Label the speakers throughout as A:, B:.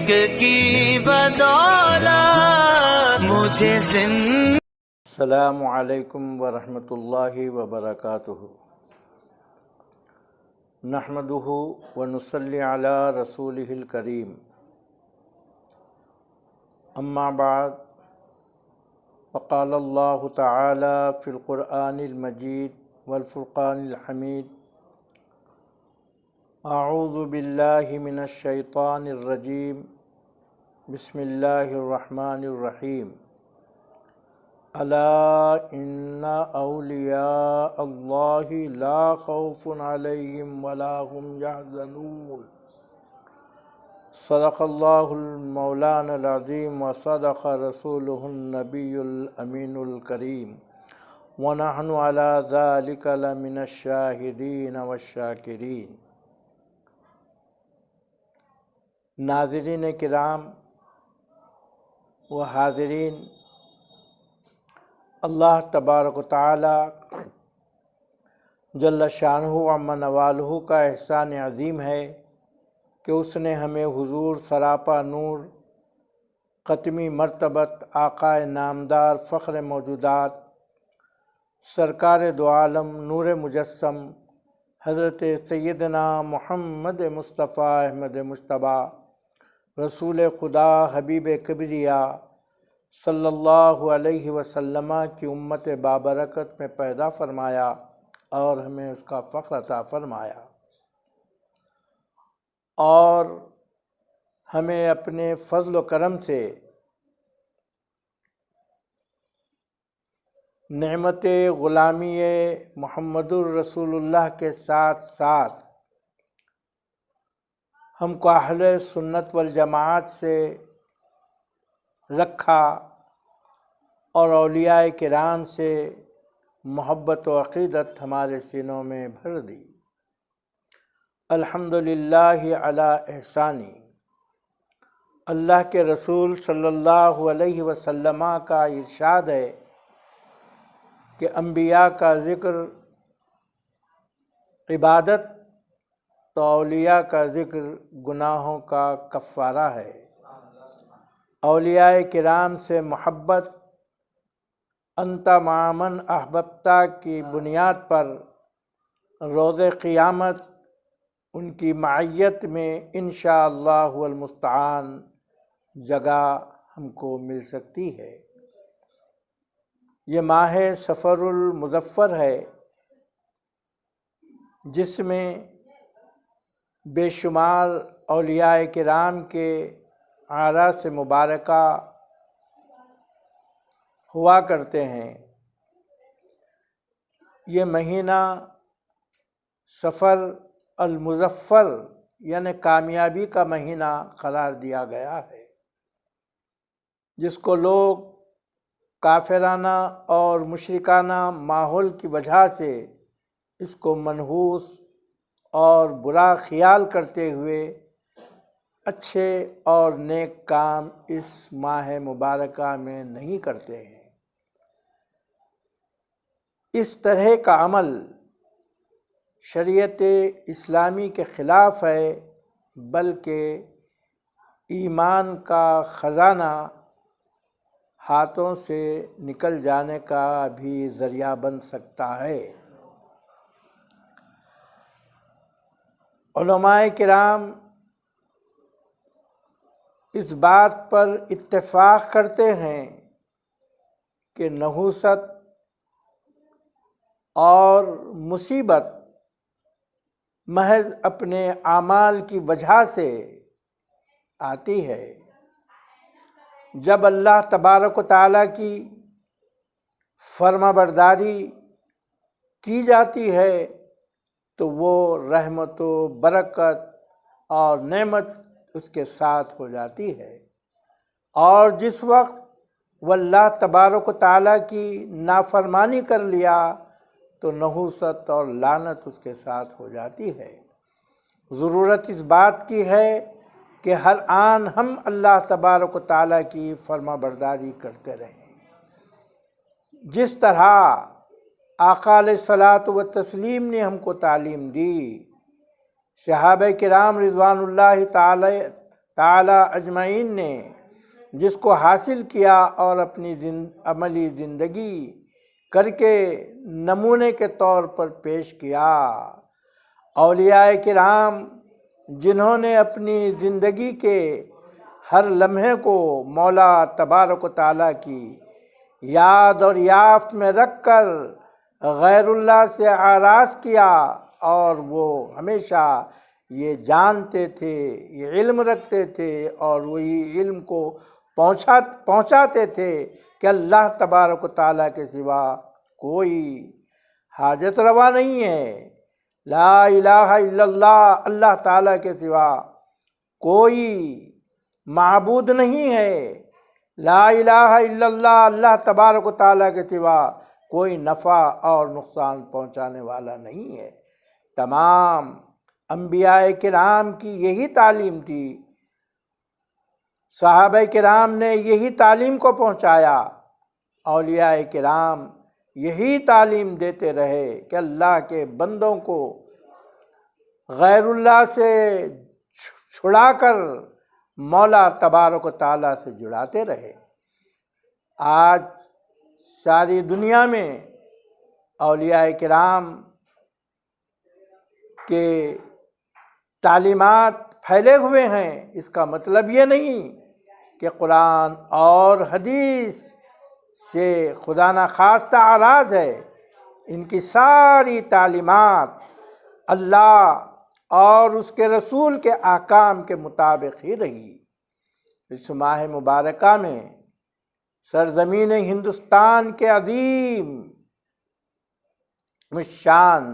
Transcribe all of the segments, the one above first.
A: عشق کی بدولت مجھے
B: السلام علیکم ورحمۃ اللہ وبرکاتہ۔ نحمدہ ونصلی علی رسولہ الکریم، اما بعد، وقال اللہ تعالی فی القرآن المجید والفرقان الحمید، اعوذ باللہ من الشیطان الرجیم، بسم اللہ الرحمن الرحیم، الا ان اولیاء اللہ لا خوف علیہم ولا هم یحزنون۔ صدق اللہ المولانا العظیم وصدق رسولہ النبی الامین الکریم، ونحن علی ذلک لمن الشاہدین والشاکرین۔ ناظرین کرام و حاضرین، اللہ تبارک و تعالی جل شانہ عم نوالہ کا احسان عظیم ہے کہ اس نے ہمیں حضور سراپا نور قطمی مرتبت آقا نامدار فخر موجودات سرکار دو عالم نور مجسم حضرت سیدنا محمد مصطفیٰ احمد مجتبیٰ رسول خدا حبیب کبریا صلی اللہ علیہ وسلم کی امت بابرکت میں پیدا فرمایا اور ہمیں اس کا فخر عطا فرمایا، اور ہمیں اپنے فضل و کرم سے نعمت غلامی محمد الرسول اللہ کے ساتھ ساتھ ہم کو اہل سنت والجماعت سے رکھا اور اولیاء کرام سے محبت و عقیدت ہمارے سینوں میں بھر دی۔ الحمدللہ علی احسانی۔ اللہ کے رسول صلی اللہ علیہ وسلم کا ارشاد ہے کہ انبیاء کا ذکر عبادت تو اولیاء کا ذکر گناہوں کا کفارہ ہے۔ اولیاء کرام سے محبت انت مع من احببتا کی بنیاد پر روز قیامت ان کی معیت میں انشاءاللہ المستعان جگہ ہم کو مل سکتی ہے۔ یہ ماہ صفر المظفر ہے جس میں بے شمار اولیاء کرام کے اعراض مبارکہ ہوا کرتے ہیں۔ یہ مہینہ صفر المظفر یعنی کامیابی کا مہینہ قرار دیا گیا ہے، جس کو لوگ کافرانہ اور مشرکانہ ماحول کی وجہ سے اس کو منحوس اور برا خیال کرتے ہوئے اچھے اور نیک کام اس ماہ مبارکہ میں نہیں کرتے ہیں۔ اس طرح کا عمل شریعت اسلامی کے خلاف ہے، بلکہ ایمان کا خزانہ ہاتھوں سے نکل جانے کا بھی ذریعہ بن سکتا ہے۔ علماء کرام اس بات پر اتفاق کرتے ہیں کہ نحوست اور مصیبت محض اپنے اعمال کی وجہ سے آتی ہے۔ جب اللہ تبارک و تعالیٰ کی فرما برداری کی جاتی ہے تو وہ رحمت و برکت اور نعمت اس کے ساتھ ہو جاتی ہے، اور جس وقت وہ اللہ تبارک و تعالیٰ کی نافرمانی کر لیا تو نحوست اور لعنت اس کے ساتھ ہو جاتی ہے۔ ضرورت اس بات کی ہے کہ ہر آن ہم اللہ تبارک و تعالیٰ کی فرما برداری کرتے رہیں، جس طرح آقا علیہ الصلاۃ والتسلیم نے ہم کو تعلیم دی۔ صحابہ کرام رضوان اللہ تعالی اجمعین نے جس کو حاصل کیا اور اپنی عملی زندگی کر کے نمونے کے طور پر پیش کیا۔ اولیاء کرام جنہوں نے اپنی زندگی کے ہر لمحے کو مولا تبارک و تعالیٰ کی یاد اور یافت میں رکھ کر غیر اللہ سے آراز کیا، اور وہ ہمیشہ یہ جانتے تھے، یہ علم رکھتے تھے اور وہی علم کو پہنچاتے تھے کہ اللہ تبارک و تعالیٰ کے سوا کوئی حاجت روا نہیں ہے، لا الہ الا اللہ، اللہ تعالیٰ کے سوا کوئی معبود نہیں ہے، لا الہ الا اللہ، اللہ تبارک و تعالیٰ کے سوا کوئی نفع اور نقصان پہنچانے والا نہیں ہے۔ تمام انبیاء کرام کی یہی تعلیم تھی، صحابہ کرام نے یہی تعلیم کو پہنچایا، اولیاء کرام یہی تعلیم دیتے رہے کہ اللہ کے بندوں کو غیر اللہ سے چھڑا کر مولا تبارک و تعالیٰ سے جڑاتے رہے۔ آج ساری دنیا میں اولیاء کرام کے تعلیمات پھیلے ہوئے ہیں، اس کا مطلب یہ نہیں کہ قرآن اور حدیث سے خدا نخواستہ آراز ہے۔ ان کی ساری تعلیمات اللہ اور اس کے رسول کے احکام کے مطابق ہی رہی۔ اس ماہ مبارکہ میں سرزمین ہندوستان کے عظیم شان،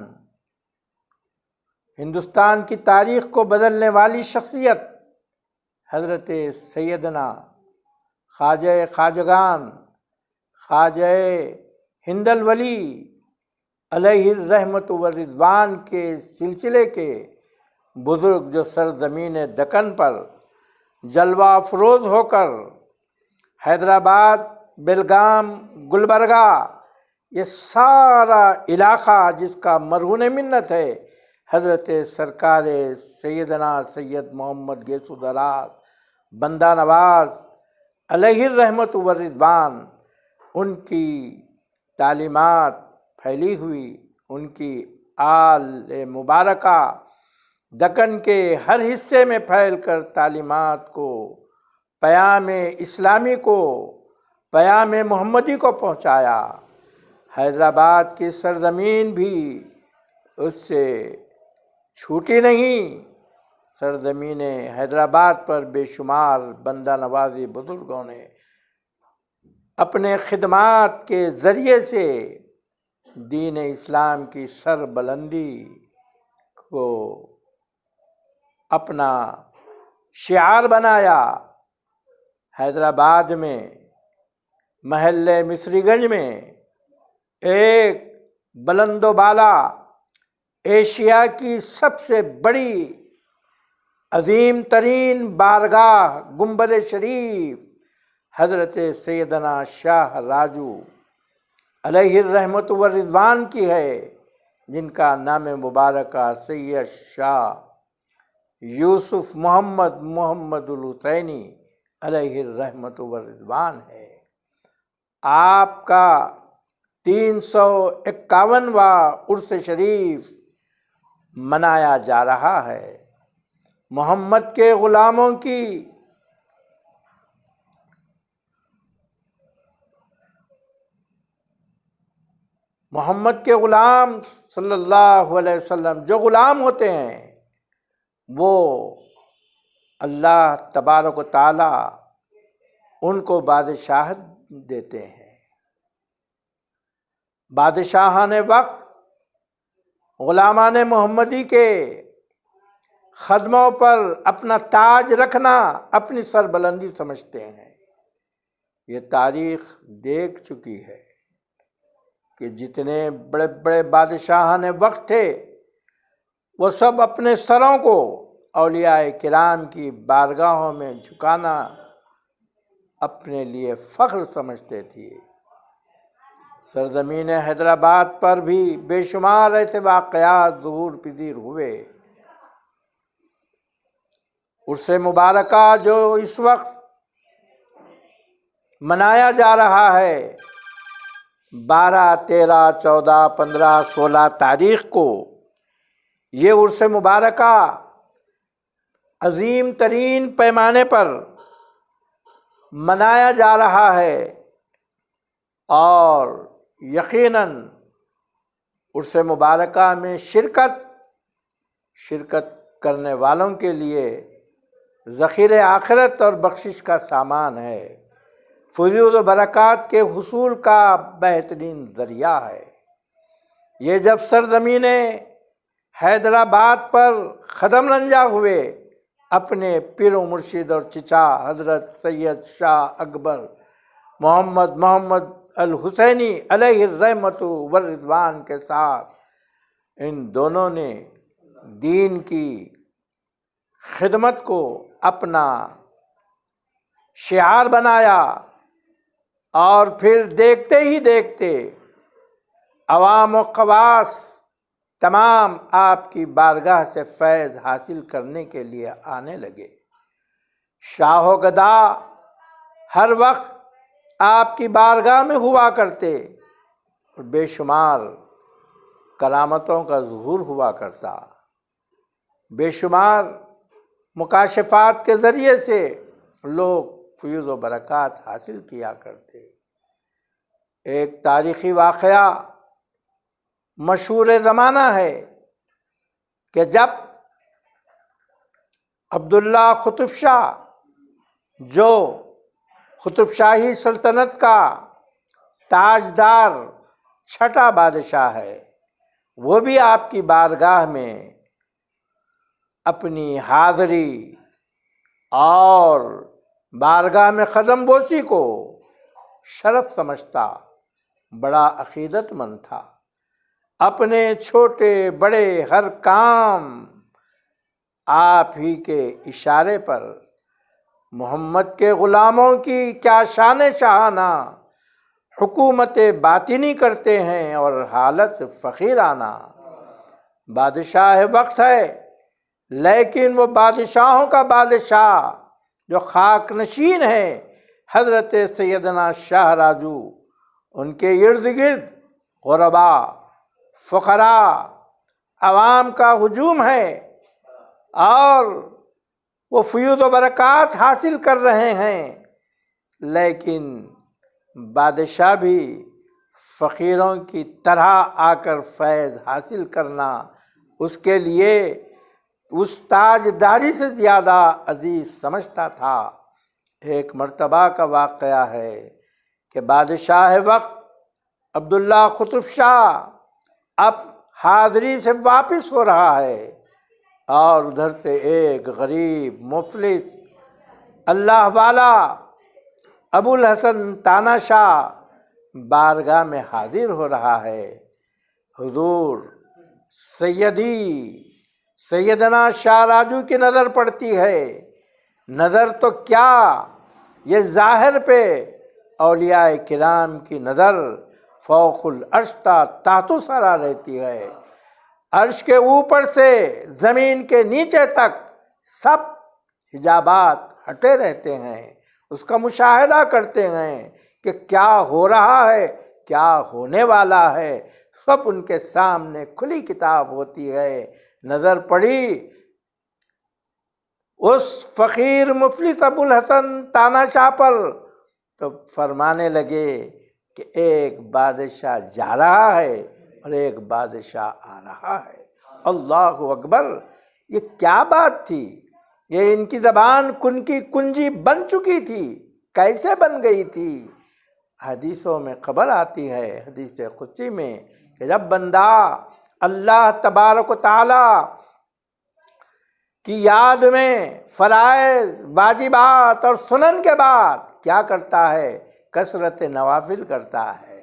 B: ہندوستان کی تاریخ کو بدلنے والی شخصیت حضرت سیدنا خواجہ خواجگان خواجہ ہند الولی علیہ الرحمت والرضوان کے سلسلے کے بزرگ جو سرزمین دکن پر جلوہ افروز ہو کر حیدرآباد، بیلگام، گلبرگہ، یہ سارا علاقہ جس کا مرہون منت ہے حضرت سرکار سیدنا سید محمد گیسو دراز بندہ نواز علیہ الرحمت والرضوان، ان کی تعلیمات پھیلی ہوئی، ان کی آل مبارکہ دکن کے ہر حصے میں پھیل کر تعلیمات کو، پیام اسلامی کو، پیام محمدی کو پہنچایا۔ حیدرآباد کی سرزمین بھی اس سے چھوٹی نہیں، سرزمین حیدرآباد پر بے شمار بندہ نوازی بزرگوں نے اپنے خدمات کے ذریعے سے دین اسلام کی سر بلندی کو اپنا شعار بنایا۔ حیدرآباد میں محلے مصری گنج میں ایک بلند و بالا ایشیا کی سب سے بڑی عظیم ترین بارگاہ گنبد شریف حضرت سیدنا شاہ راجو علیہ الرحمت والرضوان کی ہے، جن کا نام مبارکہ سید شاہ یوسف محمد الحسینی علیہ الرحمت والرضوان ہے۔ آپ کا 351واں عرس شریف منایا جا رہا ہے۔ محمد کے غلاموں کی محمد کے غلام صلی اللہ علیہ وسلم جو غلام ہوتے ہیں وہ اللہ تبارک و تعالی ان کو بادشاہت دیتے ہیں۔ بادشاہان وقت غلامان محمدی کے خدموں پر اپنا تاج رکھنا اپنی سربلندی سمجھتے ہیں۔ یہ تاریخ دیکھ چکی ہے کہ جتنے بڑے بڑے بادشاہان وقت تھے وہ سب اپنے سروں کو اولیاء کرام کی بارگاہوں میں جھکانا اپنے لیے فخر سمجھتے تھے۔ سرزمین حیدرآباد پر بھی بے شمار ایسے واقعات ظہور پذیر ہوئے عرس مبارکہ جو اس وقت منایا جا رہا ہے 12، 13، 14، 15، 16 تاریخ کو، یہ عرس مبارکہ عظیم ترین پیمانے پر منایا جا رہا ہے، اور یقیناً عرس مبارکہ میں شرکت کرنے والوں کے لیے ذخیرہ آخرت اور بخشش کا سامان ہے، فیوض و برکات کے حصول کا بہترین ذریعہ ہے۔ یہ جب سرزمین حیدرآباد پر قدم رنجا ہوئے، اپنے پیر و مرشد اور چچا حضرت سید شاہ اکبر محمد الحسینی علیہ الرحمت والرضوان کے ساتھ، ان دونوں نے دین کی خدمت کو اپنا شعار بنایا، اور پھر دیکھتے ہی دیکھتے عوام و خواص تمام آپ کی بارگاہ سے فیض حاصل کرنے کے لیے آنے لگے۔ شاہ و گدا ہر وقت آپ کی بارگاہ میں ہوا کرتے، اور بے شمار کرامتوں کا ظہور ہوا کرتا، بے شمار مکاشفات کے ذریعے سے لوگ فیوض و برکات حاصل کیا کرتے۔ ایک تاریخی واقعہ مشہور زمانہ ہے کہ جب عبداللہ قطب شاہ، جو قطب شاہی سلطنت کا تاجدار چھٹا بادشاہ ہے، وہ بھی آپ کی بارگاہ میں اپنی حاضری اور بارگاہ میں قدم بوسی کو شرف سمجھتا، بڑا عقیدت مند تھا، اپنے چھوٹے بڑے ہر کام آپ ہی کے اشارے پر، محمد کے غلاموں کی کیا شان شاہانہ حکومت باطنی کرتے ہیں اور حالت فقیرانہ۔ بادشاہ وقت ہے، لیکن وہ بادشاہوں کا بادشاہ جو خاک نشین ہے، حضرت سیدنا شاہ راجو، ان کے ارد گرد غربا، فقراء، عوام کا ہجوم ہے، اور وہ فیوض و برکات حاصل کر رہے ہیں، لیکن بادشاہ بھی فقیروں کی طرح آ کر فیض حاصل کرنا اس کے لیے اس تاجداری سے زیادہ عزیز سمجھتا تھا۔ ایک مرتبہ کا واقعہ ہے کہ بادشاہ وقت عبداللہ قطب شاہ اب حاضری سے واپس ہو رہا ہے، اور ادھر سے ایک غریب مفلس اللہ والا ابو الحسن تانا شاہ بارگاہ میں حاضر ہو رہا ہے۔ حضور سیدنا شاہ راجو کی نظر پڑتی ہے، نظر تو کیا، یہ ظاہر پہ اولیاء کرام کی نظر فوق العرش تحت سرا رہتی ہے، عرش کے اوپر سے زمین کے نیچے تک سب حجابات ہٹے رہتے ہیں، اس کا مشاہدہ کرتے ہیں کہ کیا ہو رہا ہے، کیا ہونے والا ہے، سب ان کے سامنے کھلی کتاب ہوتی ہے۔ نظر پڑی اس فقیر مفلس ابو الحسن تانا شاہ پر، تو فرمانے لگے کہ ایک بادشاہ جا رہا ہے اور ایک بادشاہ آ رہا ہے۔ اللہ اکبر! یہ کیا بات تھی؟ یہ ان کی زبان کن کی کنجی بن چکی تھی، کیسے بن گئی تھی؟ حدیثوں میں خبر آتی ہے، حدیث قدسی میں، کہ جب بندہ اللہ تبارک و تعالی کی یاد میں فرائض، واجبات اور سنن کے بعد کیا کرتا ہے؟ کثرت نوافل کرتا ہے،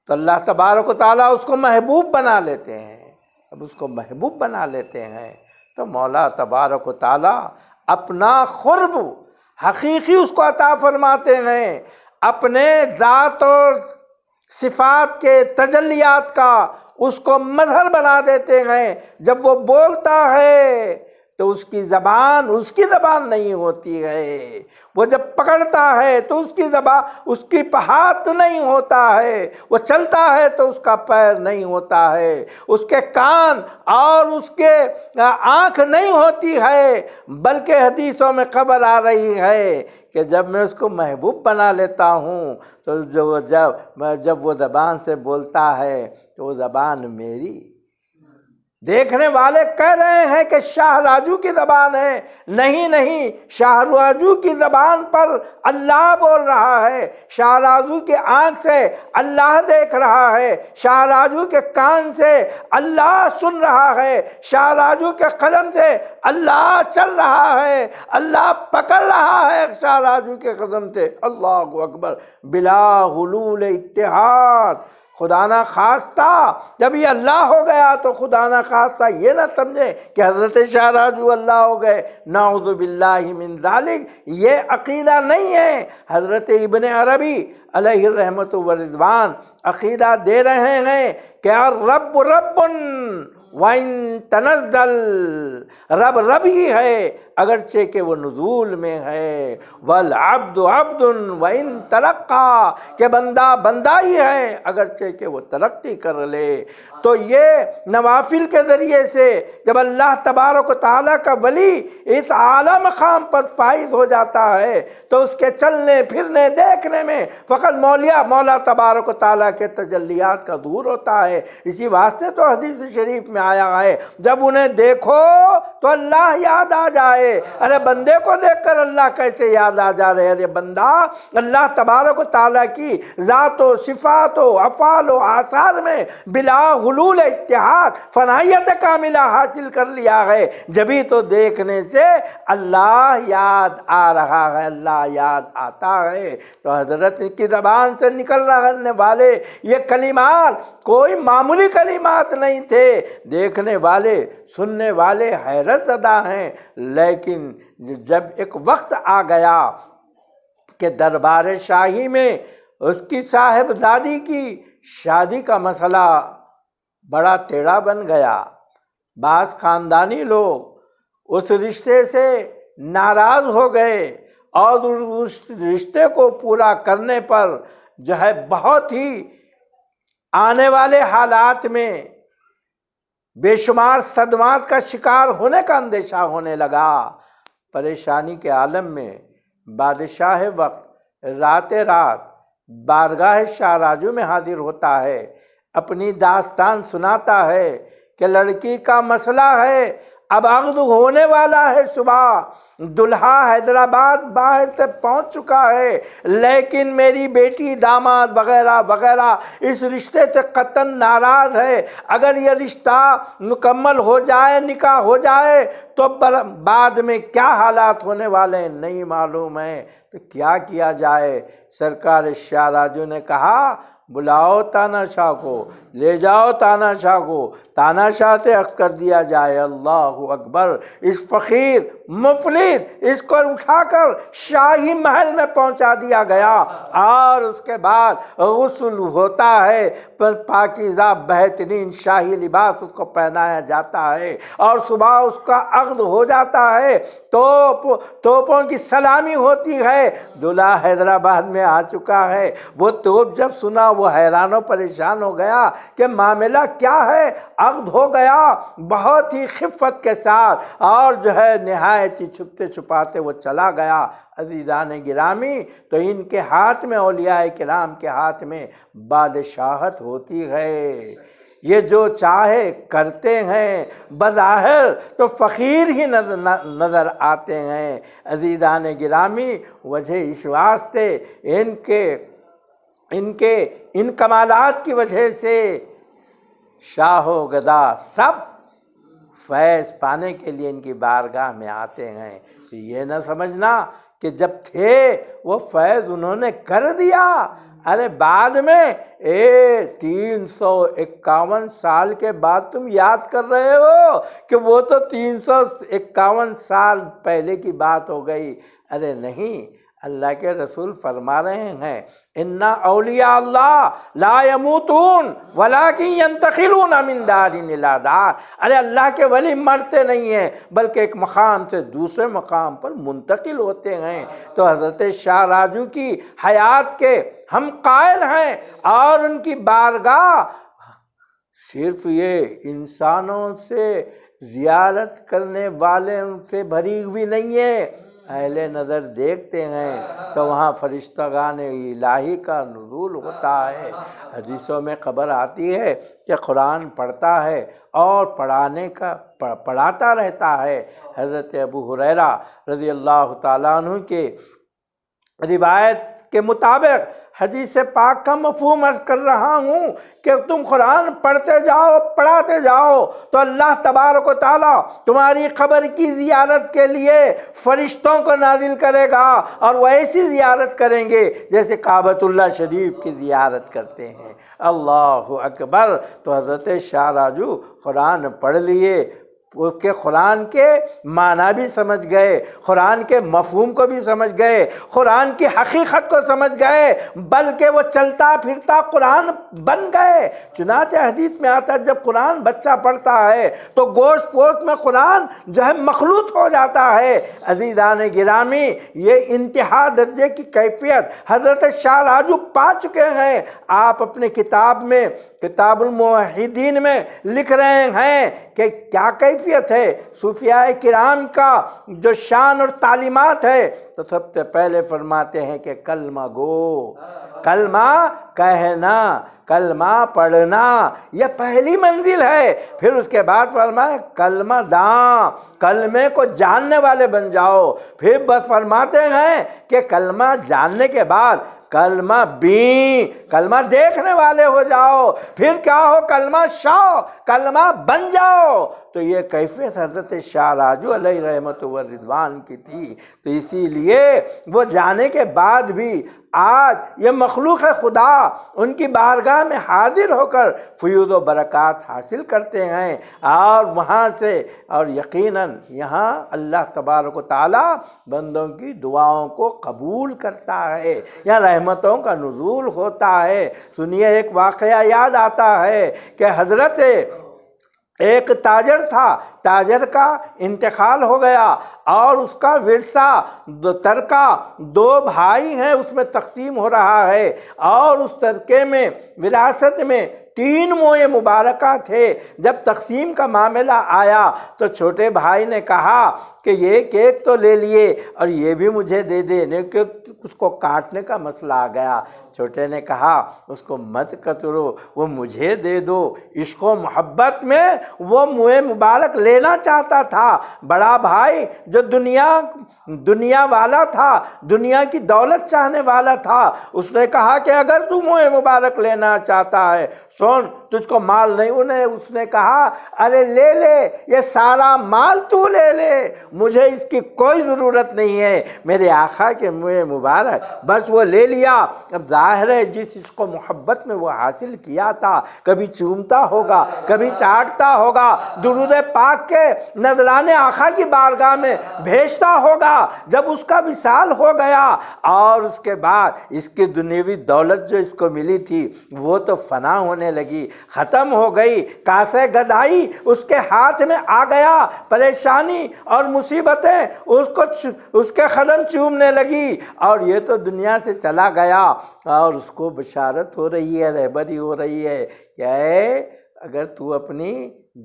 B: تو اللہ تبارک و تعالیٰ اس کو محبوب بنا لیتے ہیں۔ اب اس کو محبوب بنا لیتے ہیں تو مولا تبارک و تعالیٰ اپنا قرب حقیقی اس کو عطا فرماتے ہیں، اپنے ذات اور صفات کے تجلیات کا اس کو مظہر بنا دیتے ہیں۔ جب وہ بولتا ہے تو اس کی زبان نہیں ہوتی ہے، وہ جب پکڑتا ہے تو اس کی ہاتھ نہیں ہوتا ہے، وہ چلتا ہے تو اس کا پیر نہیں ہوتا ہے، اس کے کان اور اس کے آنکھ نہیں ہوتی ہے، بلکہ حدیثوں میں خبر آ رہی ہے کہ جب میں اس کو محبوب بنا لیتا ہوں تو جب وہ زبان سے بولتا ہے تو وہ زبان میری۔ دیکھنے والے کہہ رہے ہیں کہ شاہ راجو کی زبان ہے، نہیں، شاہ راجو کی زبان پر اللہ بول رہا ہے، شاہ راجو کے آنکھ سے اللہ دیکھ رہا ہے، شاہ راجو کے کان سے اللہ سن رہا ہے، شاہ راجو کے قدم سے اللہ چل رہا ہے، اللہ پکڑ رہا ہے شاہ راجو کے قدم سے۔ اللہ اکبر، بلا غلول اتحاد۔ خدا نہ خواستہ جب یہ اللہ ہو گیا تو خدا نہ خواستہ یہ نہ سمجھے کہ حضرت شاہ راجو اللہ ہو گئے، نعوذ باللہ من ذالک، یہ عقیدہ نہیں ہے۔ حضرت ابن عربی علیہ الرحمۃ والرضوان عقیدہ دے رہے ہیں کہ الرب رب وَإِن تنزل، رب ہی ہے اگرچہ کہ وہ نزول میں ہے، والعبد عبد وَإِن ترقى، کہ بندہ ہی ہے اگرچہ کہ وہ ترقی کر لے۔ تو یہ نوافل کے ذریعے سے جب اللہ تبارک و تعالیٰ کا ولی اس اعلیٰ مقام پر فائز ہو جاتا ہے تو اس کے چلنے پھرنے دیکھنے میں فقط مولا تبارک و تعالیٰ کے تجلیات کا ظہور ہوتا ہے۔ اسی واسطے تو حدیث شریف میں آیا ہے جب انہیں دیکھو تو اللہ یاد آ جائے۔ ارے بندے کو دیکھ کر اللہ کیسے یاد آ جا رہے؟ ارے بندہ اللہ تبارک و تعالیٰ کی ذات و صفات و افعال و آثار میں بلا غلول اتحاد فنائیت کاملہ حاصل کر لیا ہے، جبھی تو دیکھنے سے اللہ یاد آ رہا ہے، اللہ یاد آتا ہے۔ تو حضرت کی زبان سے نکل رہنے والے یہ کلمات کوئی معمولی کلمات نہیں تھے، دیکھنے والے سننے والے حیرت زدہ ہیں۔ لیکن جب ایک وقت آ گیا کہ دربار شاہی میں اس کی صاحبزادی کی شادی کا مسئلہ بڑا ٹیڑھا بن گیا، بعض خاندانی لوگ اس رشتے سے ناراض ہو گئے اور اس رشتے کو پورا کرنے پر جو ہے بہت ہی آنے والے حالات میں بے شمار صدمات کا شکار ہونے کا اندیشہ ہونے لگا۔ پریشانی کے عالم میں بادشاہ وقت رات بارگاہ شاہ راجو میں حاضر ہوتا ہے، اپنی داستان سناتا ہے کہ لڑکی کا مسئلہ ہے، اب عقد ہونے والا ہے، صبح دلہا حیدرآباد باہر سے پہنچ چکا ہے، لیکن میری بیٹی داماد وغیرہ وغیرہ اس رشتے سے قطعاً ناراض ہے۔ اگر یہ رشتہ مکمل ہو جائے، نکاح ہو جائے تو بعد میں کیا حالات ہونے والے ہیں نہیں معلوم ہے، تو کیا کیا جائے؟ سرکار شاہ راجو نے کہا بلاؤ تانا شاہ کو، لے جاؤ تانا شاہ کو، تانا شاہ سے عقد کر دیا جائے۔ اللہ اکبر، اس فقیر مفلس اس کو اٹھا کر شاہی محل میں پہنچا دیا گیا اور اس کے بعد غسل ہوتا ہے، پاکیزہ بہترین شاہی لباس اس کو پہنایا جاتا ہے اور صبح اس کا عقد ہو جاتا ہے، توپوں کی سلامی ہوتی ہے۔ دلہا حیدرآباد میں آ چکا ہے، وہ توپ جب سنا وہ حیران و پریشان ہو گیا کہ معاملہ کیا ہے؟ عقد ہو گیا بہت ہی خفت کے ساتھ اور جو ہے نہایت ہی چھپتے چھپاتے وہ چلا گیا۔ عزیزان گرامی، تو ان کے ہاتھ میں، اولیاء کرام کے ہاتھ میں بادشاہت ہوتی ہے، یہ جو چاہے کرتے ہیں، بظاہر تو فقیر ہی نظر آتے ہیں۔ عزیزان گرامی، وجہ اس واسطے ان کمالات کی وجہ سے شاہ و گدا سب فیض پانے کے لیے ان کی بارگاہ میں آتے ہیں۔ تو یہ نہ سمجھنا کہ جب تھے وہ فیض انہوں نے کر دیا، ارے بعد میں 351 سال کے بعد تم یاد کر رہے ہو کہ وہ تو 351 سال پہلے کی بات ہو گئی۔ ارے نہیں، اللہ کے رسول فرما رہے ہیں انا اولیاء اللہ لا یموتون ولکن ینتقلون من دار الی دار، ارے اللہ کے ولی مرتے نہیں ہیں بلکہ ایک مقام سے دوسرے مقام پر منتقل ہوتے ہیں۔ تو حضرت شاہ راجو کی حیات کے ہم قائل ہیں، اور ان کی بارگاہ صرف یہ انسانوں سے زیارت کرنے والے ان سے بھری ہوئی نہیں ہے، اہل نظر دیکھتے ہیں تو وہاں فرشتگان الہی کا نزول ہوتا ہے۔ حدیثوں میں خبر آتی ہے کہ قرآن پڑھتا ہے اور پڑھاتا رہتا ہے۔ حضرت ابو ہریرہ رضی اللہ تعالیٰ عنہ کے روایت کے مطابق حدیث پاک کا مفہوم عرض کر رہا ہوں کہ تم قرآن پڑھتے جاؤ، پڑھاتے جاؤ تو اللہ تبارک و تعالیٰ تمہاری قبر کی زیارت کے لیے فرشتوں کو نازل کرے گا، اور وہ ایسی زیارت کریں گے جیسے کعبۃ اللہ شریف کی زیارت کرتے ہیں۔ اللہ اکبر۔ تو حضرت شاہ راجو قرآن پڑھ لیے، اس کے قرآن کے معنی بھی سمجھ گئے، قرآن کے مفہوم کو بھی سمجھ گئے، قرآن کی حقیقت کو سمجھ گئے، بلکہ وہ چلتا پھرتا قرآن بن گئے۔ چنانچہ حدیث میں آتا ہے جب قرآن بچہ پڑھتا ہے تو گوشت پوشت میں قرآن جو ہے مخلوط ہو جاتا ہے۔ عزیزان گرامی، یہ انتہا درجے کی کیفیت حضرت شاہ راجو پا چکے ہیں۔ آپ اپنے کتاب میں کتاب الموحدین میں لکھ رہے ہیں کہ کیا کیفیت ہے صوفیاء کرام کا جو شان اور تعلیمات ہے، تو سب سے پہلے فرماتے ہیں کہ کلمہ گو، کلمہ کہنا، کلمہ پڑھنا، یہ پہلی منزل ہے۔ پھر اس کے بعد فرمایا کلمہ داں، کلمے کو جاننے والے بن جاؤ۔ پھر بس فرماتے ہیں کہ کلمہ جاننے کے بعد کلمہ بین، کلمہ دیکھنے والے ہو جاؤ۔ پھر کیا ہو؟ کلمہ شاہ، کلمہ بن جاؤ۔ تو یہ کیفیت حضرت شاہ راجو علیہ رحمت و رضوان کی تھی۔ تو اسی لیے وہ جانے کے بعد بھی آج یہ مخلوق خدا ان کی بارگاہ میں حاضر ہو کر فیوض و برکات حاصل کرتے ہیں، اور وہاں سے اور یقیناً یہاں اللہ تبارک و تعالیٰ بندوں کی دعاؤں کو قبول کرتا ہے، یہاں رحمتوں کا نزول ہوتا ہے۔ سنیے، ایک واقعہ یاد آتا ہے کہ حضرت ایک تاجر تھا، تاجر کا انتقال ہو گیا اور اس کا ورثہ ترکہ 2 بھائی ہیں اس میں تقسیم ہو رہا ہے، اور اس ترکے میں وراثت میں 3 موئے مبارکہ تھے۔ جب تقسیم کا معاملہ آیا تو چھوٹے بھائی نے کہا کہ یہ کیک تو لے لیے اور یہ بھی مجھے دے دے، لیکن اس کو کاٹنے کا مسئلہ آ گیا۔ چھوٹے نے کہا اس کو مت کترو، وہ مجھے دے دو۔ عشق و محبت میں وہ موئے مبارک لینا چاہتا تھا۔ بڑا بھائی جو دنیا والا تھا، دنیا کی دولت چاہنے والا تھا، اس نے کہا کہ اگر تو موئے مبارک لینا چاہتا ہے سن، تجھ کو مال نہیں۔ اس نے کہا ارے لے لے، یہ سارا مال تو لے لے، مجھے اس کی کوئی ضرورت نہیں ہے، میرے آقا کے موئے مبارک۔ بس وہ لے لیا۔ اب ظاہر ہے جس عشق و محبت میں وہ حاصل کیا تھا، کبھی چومتا ہوگا، کبھی چاٹتا ہوگا، درود پاک کے نذرانے آقا کی بارگاہ میں بھیجتا ہوگا۔ جب اس کا وصال ہو گیا اور اس کے بعد اس کی دنیاوی دولت جو اس کو ملی تھی وہ تو فنا ہونے لگی، ختم ہو گئی۔ کاسے گدائی اس کے ہاتھ میں آ گیا، پریشانی اور مصیبتیں اس کے قدم چومنے لگی، اور یہ تو دنیا سے چلا گیا، اور اس کو بشارت ہو رہی ہے، رہبری ہو رہی ہے کہ اگر تو اپنی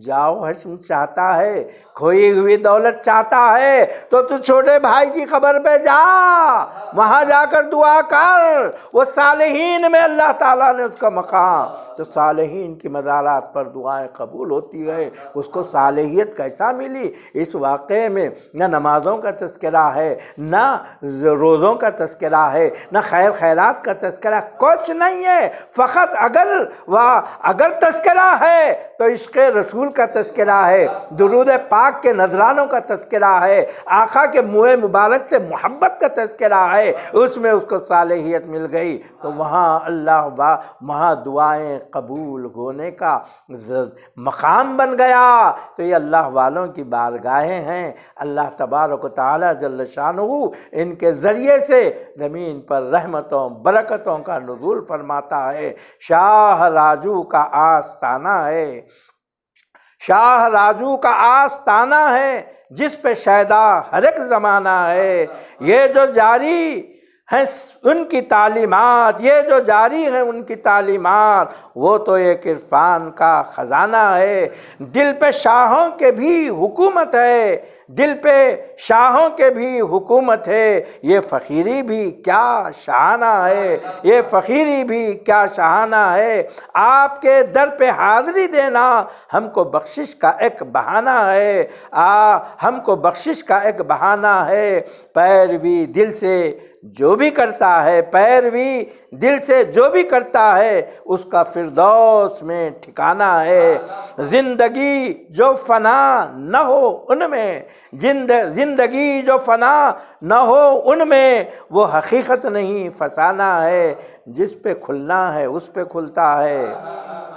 B: جاؤ حشم چاہتا ہے، کھوئی ہوئی دولت چاہتا ہے، تو چھوٹے بھائی کی قبر پہ جا، وہاں جا کر دعا کر۔ وہ صالحین میں اللہ تعالیٰ نے اس کا مقام، تو صالحین کی مزارات پر دعائیں قبول ہوتی ہے۔ اس کو صالحیت کیسا ملی؟ اس واقعے میں نہ نمازوں کا تذکرہ ہے، نہ روزوں کا تذکرہ ہے، نہ خیر خیرات کا تذکرہ، کچھ نہیں ہے۔ فقط اگر تذکرہ ہے تو عشق رسول کا تذکرہ ہے، درود پاک کے نذرانوں کا تذکرہ ہے، آقا کے منہ مبارک سے محبت کا تذکرہ ہے، اس میں اس کو صالحیت مل گئی تو وہاں وہاں دعائیں قبول ہونے کا مقام بن گیا۔ تو یہ اللہ والوں کی بارگاہیں ہیں، اللہ تبارک و تعالی جل شانہ ان کے ذریعے سے زمین پر رحمتوں برکتوں کا نزول فرماتا ہے۔ شاہ راجو کا آستانہ ہے، شاہ راجو کا آستانہ ہے، جس پہ شیدا ہر ایک زمانہ ہے۔ یہ جو جاری ہیں ان کی تعلیمات، یہ جو جاری ہیں ان کی تعلیمات، وہ تو ایک عرفان کا خزانہ ہے۔ دل پہ شاہوں کے بھی حکومت ہے، دل پہ شاہوں کے بھی حکومت ہے، یہ فقیری بھی کیا شاہانہ ہے، یہ فقیری بھی کیا شاہانہ ہے۔ آپ کے در پہ حاضری دینا ہم کو بخشش کا ایک بہانہ ہے، ہم کو بخشش کا ایک بہانہ ہے۔ پیروی دل سے جو بھی کرتا ہے، پیروی دل سے جو بھی کرتا ہے، اس کا فردوس میں ٹھکانہ ہے۔ زندگی جو فنا نہ ہو ان میں، زندگی جو فنا نہ ہو ان میں، وہ حقیقت نہیں فسانہ ہے۔ جس پہ کھلنا ہے اس پہ کھلتا ہے،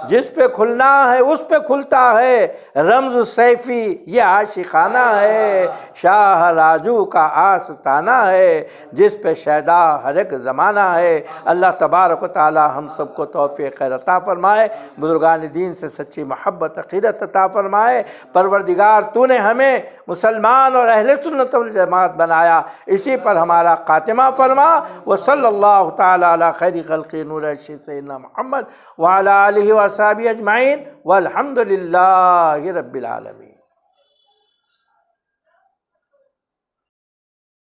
B: جس پہ کھلنا ہے اس پہ کھلتا ہے۔ رمز سیفی یہ عاشقانہ ہے، شاہ راجو کا آستانہ ہے، جس پہ شیدا ہر ایک زمانہ ہے۔ اللہ تبارک و تعالی ہم سب کو توفیق خیر عطا فرمائے، بزرگان دین سے سچی محبت عقیدت عطا فرمائے۔ پروردگار تو نے ہمیں مسلمان اور اہل سنت والجماعت بنایا، اسی پر ہمارا خاتمہ فرما۔ وصلی اللہ تعالی علی خیر خلق نور سیدنا محمد وعلی آلہ وصحبہ اجمعین والحمد للہ رب العالمین۔